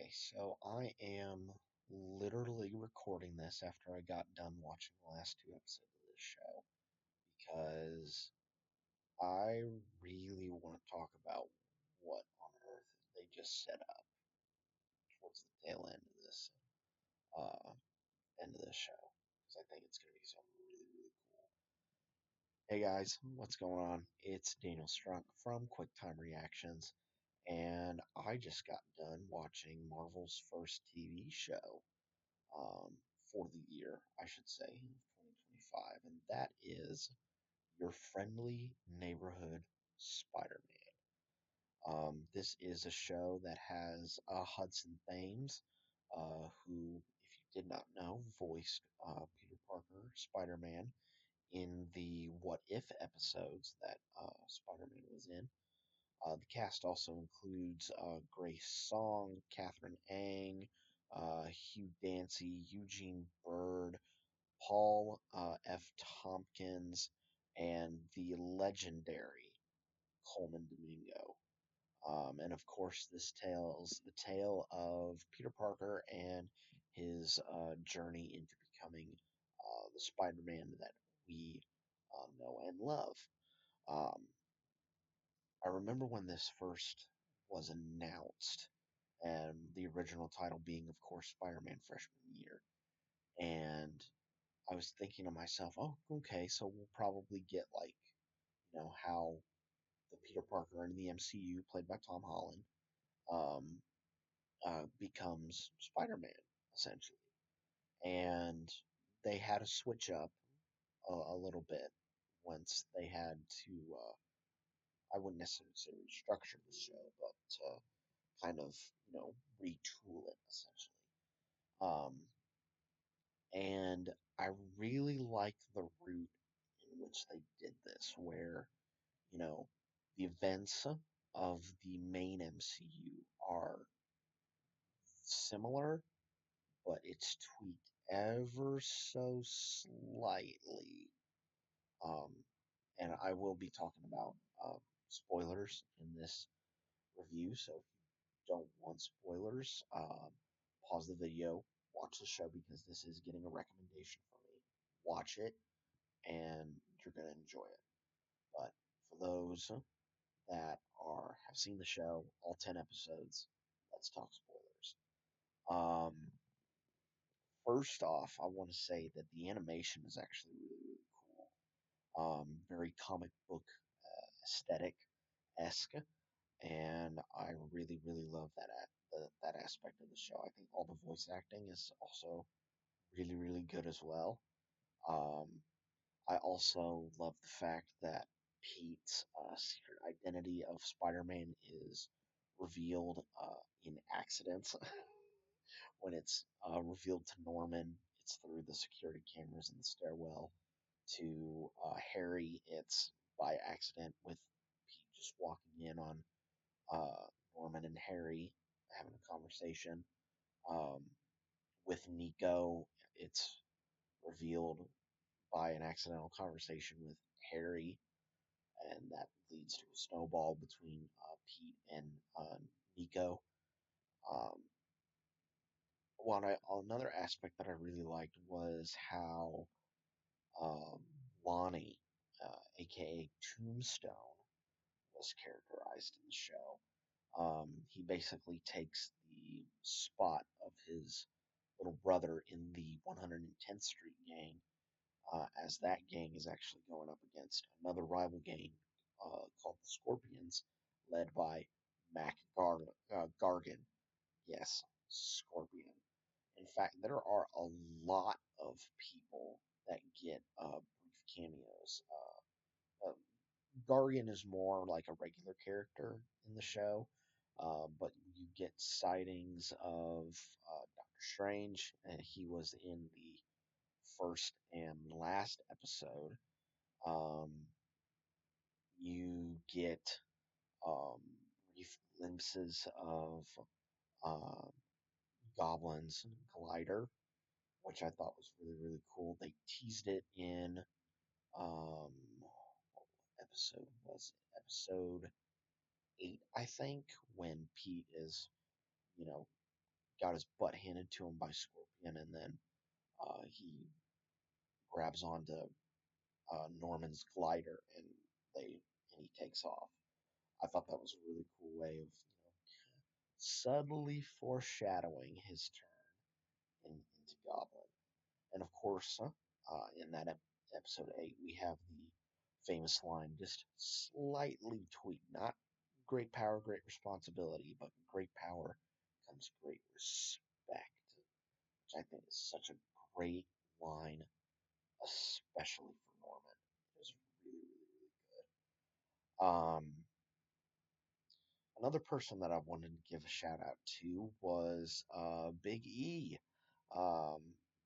Okay, so I am literally recording this after I got done watching the last two episodes of this show because I really want to talk about what on earth they just set up towards the tail uh, end of this show because I think it's going to be something really, really cool. Hey guys, what's going on? It's Daniel Strunk from QuickTime Reactions, and I just got done watching Marvel's first TV show um, for the year, I should say, 2025, and that is Your Friendly Neighborhood Spider-Man. This is a show that has Hudson Thames, who, if you did not know, voiced Peter Parker, Spider-Man, in the What If episodes that Spider-Man was in. The cast also includes Grace Song, Catherine Ang, Hugh Dancy, Eugene Bird, Paul F. Tompkins, and the legendary Coleman Domingo. And of course, this tells the tale of Peter Parker and his journey into becoming the Spider Man that we know and love. Um, I remember when this first was announced, and the original title being, of course, Spider Man Freshman Year. And I was thinking to myself, oh, okay, so we'll probably get like, how the Peter Parker in the MCU, played by Tom Holland, um, becomes Spider Man, essentially. And they had to switch up a little bit once they had to, I wouldn't necessarily structure the show, but kind of, retool it, essentially. Um, and I really like the route in which they did this, where, you know, the events of the main MCU are similar, but it's tweaked ever so slightly. Um, and I will be talking about spoilers in this review, so if you don't want spoilers, pause the video, watch the show because this is getting a recommendation from me. Watch it, and you're going to enjoy it. But for those that have seen the show, all 10 episodes, let's talk spoilers. Um, First off, I want to say that the animation is actually really, really cool. Very comic book aesthetic esque, and I really, really love that aspect of the show. I think all the voice acting is also really, really good as well. Um, I also love the fact that Pete's secret identity of Spider-Man is revealed in accidents. When it's revealed to Norman, it's through the security cameras in the stairwell. To Harry, it's by accident with Pete just walking in on Norman and Harry having a conversation. Um, with Nico, it's revealed by an accidental conversation with Harry, and that leads to a snowball between Pete and Nico. Um, Another aspect that I really liked was how um, Lonnie, aka Tombstone, was characterized in the show. He basically takes the spot of his little brother in the 110th Street gang, as that gang is actually going up against another rival gang called the Scorpions, led by Gargan. Yes, Scorpion. In fact, there are a lot of people that get brief cameos. Gargan is more like a regular character in the show, but you get sightings of Doctor Strange, and he was in the first and last episode. Um, you get um, brief glimpses of uh, Goblin's glider, which I thought was really, really cool. They teased it in what episode was it? Episode 8, I think, when Pete is, you know, got his butt handed to him by Scorpion, and then he grabs onto Norman's glider, and he takes off. I thought that was a really cool way of subtly foreshadowing his turn into Goblin. And of course, in that episode 8, we have the famous line, just slightly tweaked. Not great power, great responsibility, but great power comes great respect, which I think is such a great line, especially for Norman. It was really, really, really good. Another person that I wanted to give a shout out to was Big E. Um,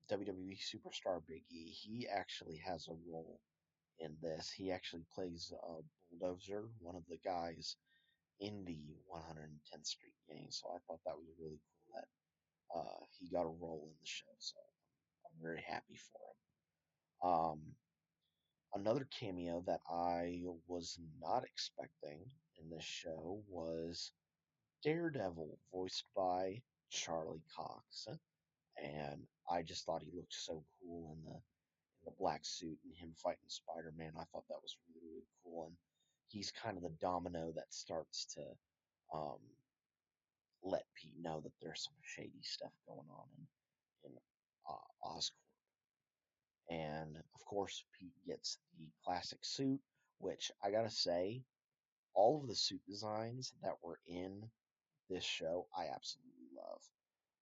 WWE superstar Big E. He actually has a role in this. He actually plays Bulldozer, one of the guys in the 110th Street gang. So I thought that was really cool that he got a role in the show. So I'm very happy for him. Another cameo that I was not expecting in this show was Daredevil, voiced by Charlie Cox. And I just thought he looked so cool in the black suit and him fighting Spider-Man. I thought that was really, really cool. And he's kind of the domino that starts to um, let Pete know that there's some shady stuff going on in Oscorp. And of course, Pete gets the classic suit, which I gotta say, all of the suit designs that were in this show, I absolutely love.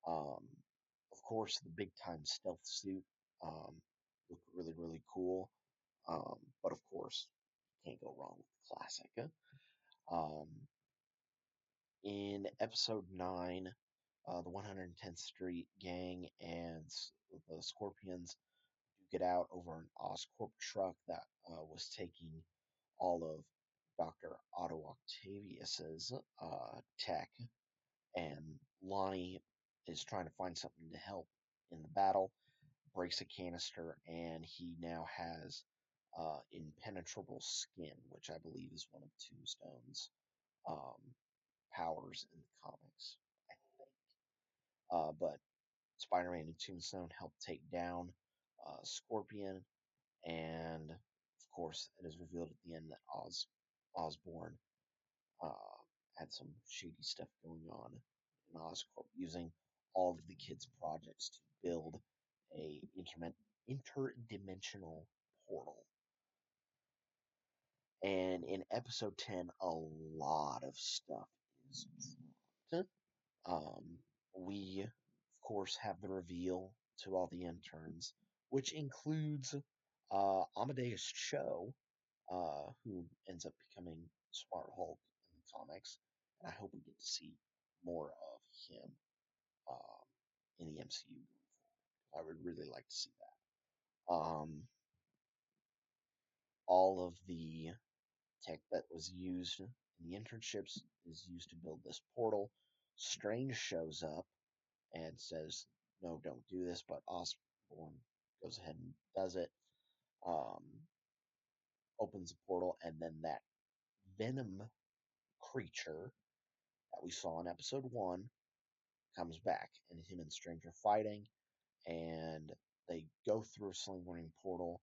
Um, of course, the big time stealth suit um, looked really, really cool. But of course, can't go wrong with the classic. Um, in episode 9, the 110th Street gang and the Scorpions get out over an Oscorp truck that was taking all of Dr. Otto Octavius's tech, and Lonnie is trying to find something to help in the battle, breaks a canister, and he now has impenetrable skin, which I believe is one of Tombstone's um, powers in the comics, I think. But Spider-Man and Tombstone help take down Scorpion, and of course, it is revealed at the end that Osborn uh, had some shady stuff going on in Oscorp, using all of the kids' projects to build a interdimensional portal. And in episode 10, a lot of stuff is dropped. We, of course, have the reveal to all the interns, which includes Amadeus Cho, who ends up becoming Smart Hulk in the comics. And I hope we get to see more of him um, in the MCU going forward. I would really like to see that. All of the tech that was used in the internships is used to build this portal. Strange shows up and says, "No, don't do this," but Osborn goes ahead and does it. Um, Opens a portal, and then that Venom creature that we saw in episode 1 comes back, and him and Strange are fighting, and they go through a sling portal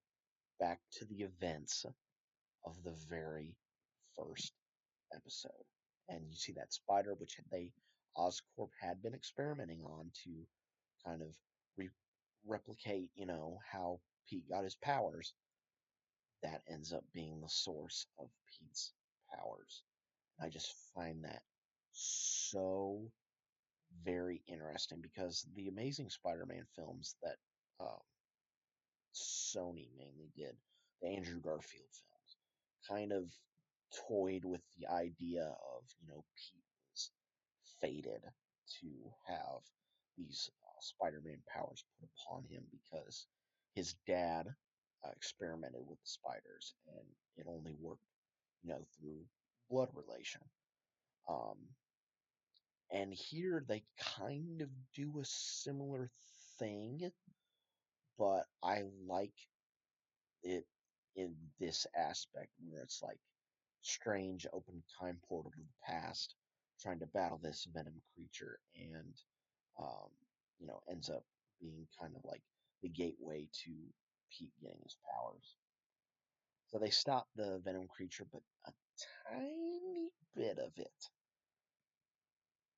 back to the events of the very first episode. And you see that spider, which Oscorp had been experimenting on to kind of re- replicate, how Pete got his powers. That ends up being the source of Pete's powers. I just find that so very interesting because the Amazing Spider-Man films that uh, Sony mainly did, the Andrew Garfield films, kind of toyed with the idea of, Pete was fated to have these Spider-Man powers put upon him because his dad experimented with the spiders and it only worked, through blood relation. Um, and here they kind of do a similar thing, but I like it in this aspect where it's like Strange open time portal to the past, trying to battle this Venom creature, and um, ends up being kind of like the gateway to Pete getting his powers. So they stop the venom creature, but a tiny bit of it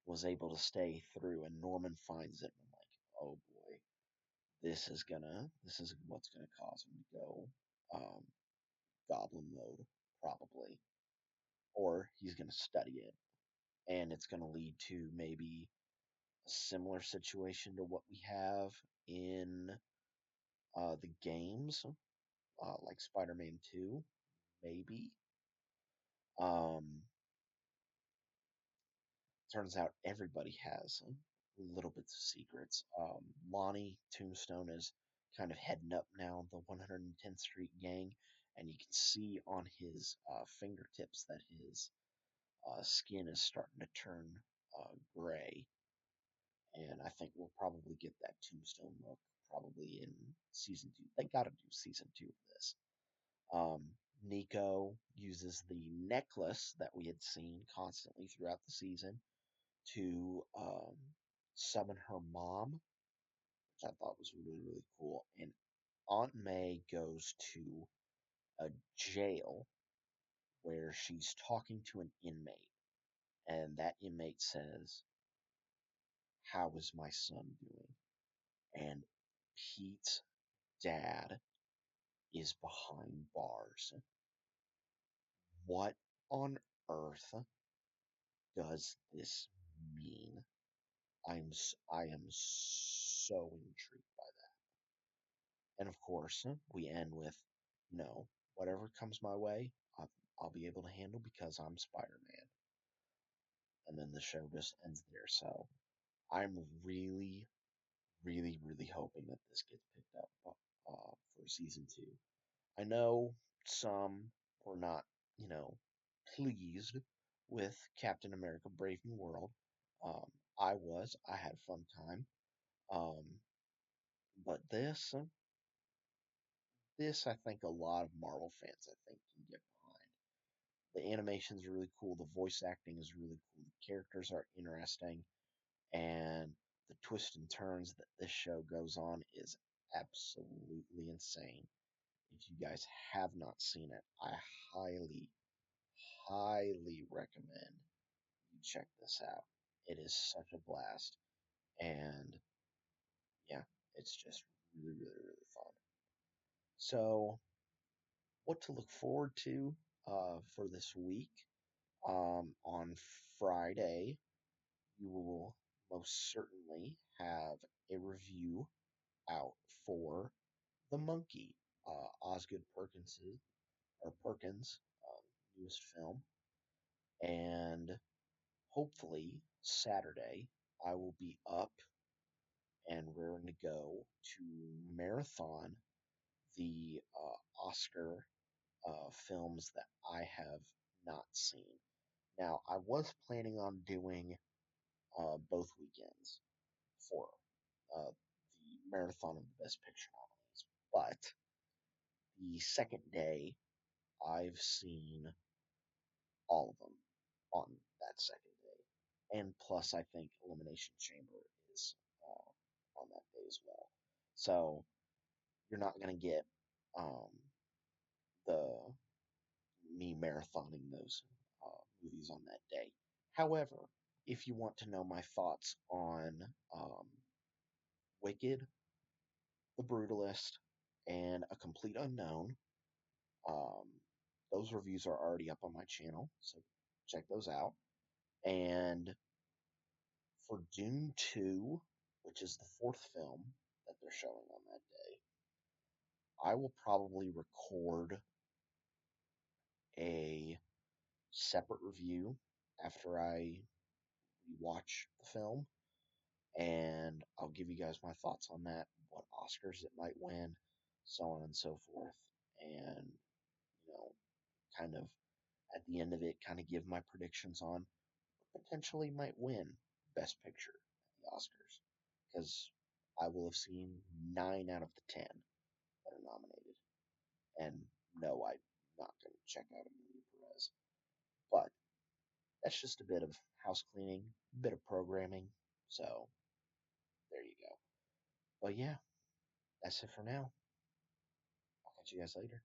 was able to stay through, and Norman finds it, and I'm like, oh boy, this is what's gonna cause him to go um, goblin mode, probably, or he's gonna study it, and it's gonna lead to maybe a similar situation to what we have in the games, like Spider-Man 2, maybe. Um, Turns out everybody has little bits of secrets. Lonnie Tombstone is kind of heading up now the 110th Street gang, and you can see on his fingertips that his skin is starting to turn gray. And I think we'll probably get that Tombstone look probably in season two. They got to do season two of this. Um, Nico uses the necklace that we had seen constantly throughout the season to summon her mom, which I thought was really, really cool. And Aunt May goes to a jail where she's talking to an inmate. And that inmate says, how is my son doing? And Pete's dad is behind bars. What on earth does this mean? I am so intrigued by that. And of course, we end with, no, whatever comes my way, I'll be able to handle because I'm Spider-Man. And then the show just ends there. So I'm really, really, really hoping that this gets picked up for season two. I know some were not, you know, pleased with Captain America: Brave New World. Um, I was. I had a fun time. Um, but this I think a lot of Marvel fans I think can get behind. The animation's really cool. The voice acting is really cool. The characters are interesting, and the twists and turns that this show goes on is absolutely insane. If you guys have not seen it, I highly, highly recommend you check this out. It is such a blast, and yeah, it's just really, really, really fun. So, what to look forward to for this week? On Friday, you will most certainly have a review out for The Monkey, Osgood Perkins' newest film, and hopefully Saturday I will be up and raring to go to marathon the Oscar films that I have not seen. Now, I was planning on doing both weekends for the marathon of the Best Picture nominees, but the second day, I've seen all of them on that second day, and plus, I think Elimination Chamber is on that day as well. So you're not gonna get um, the me marathoning those movies on that day. However, if you want to know my thoughts on um, Wicked, The Brutalist, and A Complete Unknown, um, those reviews are already up on my channel, so check those out. And for Dune 2, which is the fourth film that they're showing on that day, I will probably record a separate review after I watch the film, and I'll give you guys my thoughts on that, what Oscars it might win, so on and so forth, and you know, kind of at the end of it, kind of give my predictions on what potentially might win Best Picture at the Oscars, because I will have seen 9 out of the 10 that are nominated, and no, I'm not going to check out Amelia Perez, but that's just a bit of house cleaning, a bit of programming, so But yeah, that's it for now. I'll catch you guys later.